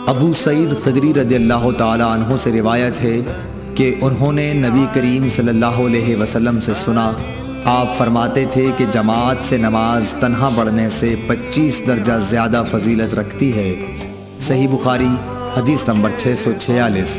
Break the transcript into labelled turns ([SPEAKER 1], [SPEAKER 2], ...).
[SPEAKER 1] अबू सईद खदरी रज़ियल्लाहु ताला अन्हु से रिवायत है कि उन्होंने नबी करीम सल्लल्लाहु अलैहि वसल्लम से सुना, आप फरमाते थे कि जमात से नमाज तन्हा पढ़ने से 25 दर्जा ज़्यादा फजीलत रखती है। सही बुखारी हदीस नंबर 646।